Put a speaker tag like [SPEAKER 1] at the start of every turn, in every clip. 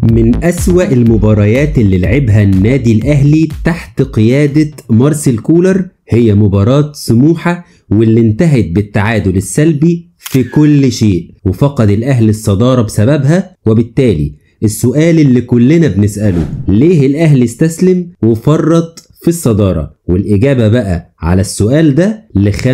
[SPEAKER 1] من أسوأ المباريات اللي لعبها النادي الأهلي تحت قيادة مارسيل كولر هي مباراة سموحة، واللي انتهت بالتعادل السلبي في كل شيء، وفقد الأهلي الصدارة بسببها. وبالتالي السؤال اللي كلنا بنسأله، ليه الأهلي استسلم وفرط في الصدارة؟ والإجابة بقى على السؤال ده ل5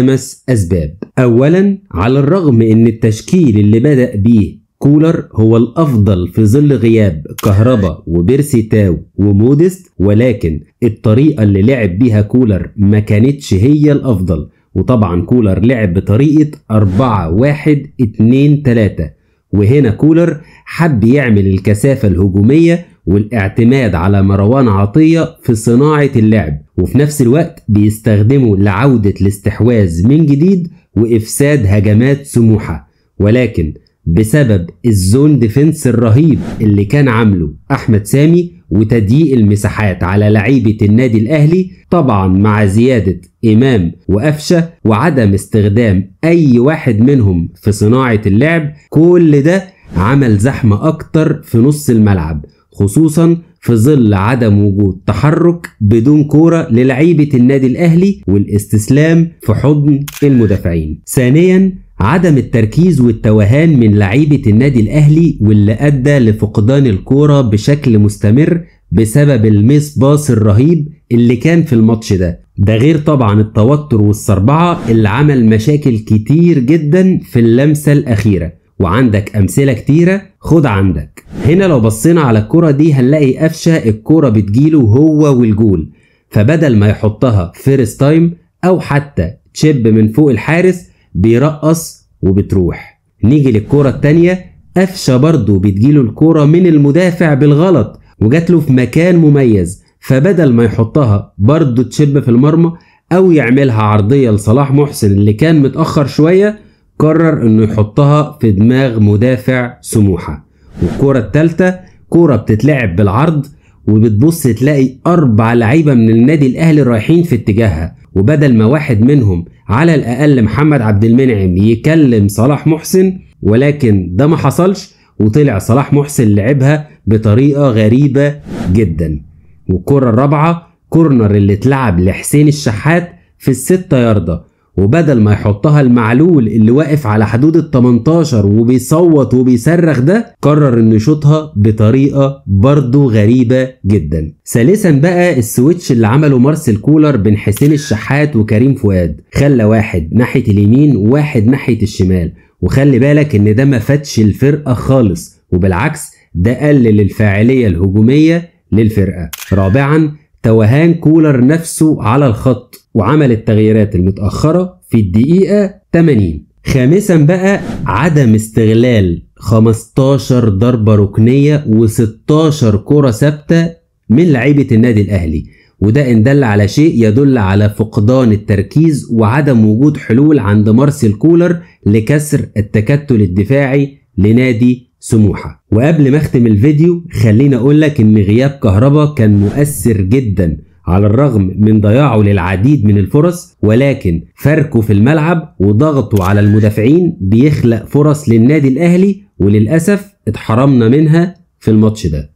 [SPEAKER 1] أسباب. أولا، على الرغم ان التشكيل اللي بدأ بيه كولر هو الأفضل في ظل غياب كهربا وبيرسي تاو وموديست، ولكن الطريقة اللي لعب بيها كولر ما كانتش هي الأفضل. وطبعا كولر لعب بطريقة 4-1-2-3، وهنا كولر حب يعمل الكثافة الهجومية والاعتماد على مروان عطية في صناعة اللعب، وفي نفس الوقت بيستخدمه لعودة الاستحواذ من جديد وإفساد هجمات سموحة. ولكن بسبب الزون ديفنس الرهيب اللي كان عامله أحمد سامي وتضييق المساحات على لعيبة النادي الأهلي، طبعا مع زيادة إمام وقفشة وعدم استخدام أي واحد منهم في صناعة اللعب، كل ده عمل زحمة أكتر في نص الملعب، خصوصا في ظل عدم وجود تحرك بدون كورة للعيبة النادي الأهلي والاستسلام في حضن المدافعين. ثانيا، عدم التركيز والتوهان من لعيبة النادي الأهلي، واللي أدى لفقدان الكورة بشكل مستمر بسبب الميس باص الرهيب اللي كان في الماتش ده غير طبعا التوتر والصربعة اللي عمل مشاكل كتير جدا في اللمسة الأخيرة. وعندك أمثلة كتيرة، خد عندك هنا. لو بصينا على الكرة دي هنلاقي قفشة الكرة بتجيله هو والجول، فبدل ما يحطها فيرست تايم أو حتى تشيب من فوق الحارس بيرقص وبتروح. نيجي للكرة التانية، قفشة برضو بتجيله الكرة من المدافع بالغلط وجاتله في مكان مميز، فبدل ما يحطها برضو تشيب في المرمى أو يعملها عرضية لصلاح محسن اللي كان متأخر شوية، قرر انه يحطها في دماغ مدافع سموحة. والكرة الثالثة كرة بتتلعب بالعرض وبتبص تلاقي 4 لعيبة من النادي الأهلي رايحين في اتجاهها، وبدل ما واحد منهم على الأقل محمد عبد المنعم يكلم صلاح محسن، ولكن ده ما حصلش، وطلع صلاح محسن لعبها بطريقة غريبة جدا. والكرة الرابعة كورنر اللي اتلعب لحسين الشحات في ال6 ياردة، وبدل ما يحطها المعلول اللي واقف على حدود ال18 وبيصوت وبيصرخ ده، قرر انه يشوطها بطريقة برضو غريبة جدا. ثالثا بقى السويتش اللي عمله مارسيل كولر بين حسين الشحات وكريم فؤاد، خلى واحد ناحية اليمين وواحد ناحية الشمال، وخلي بالك ان ده ما فاتش الفرقة خالص، وبالعكس ده قلل الفاعلية الهجومية للفرقة. رابعا، توهان كولر نفسه على الخط وعمل التغييرات المتأخرة في الدقيقة 80. خامسا بقى عدم استغلال 15 ضربة ركنية و16 كرة ثابتة من لعيبة النادي الأهلي، وده إن دل على شيء يدل على فقدان التركيز وعدم وجود حلول عند مارسيل كولر لكسر التكتل الدفاعي لنادي سموحة. وقبل ما اختم الفيديو خلينا اقولك ان غياب كهربا كان مؤثر جدا على الرغم من ضياعه للعديد من الفرص، ولكن فرقه في الملعب وضغطه على المدافعين بيخلق فرص للنادي الأهلي، وللأسف اتحرمنا منها في الماتش ده.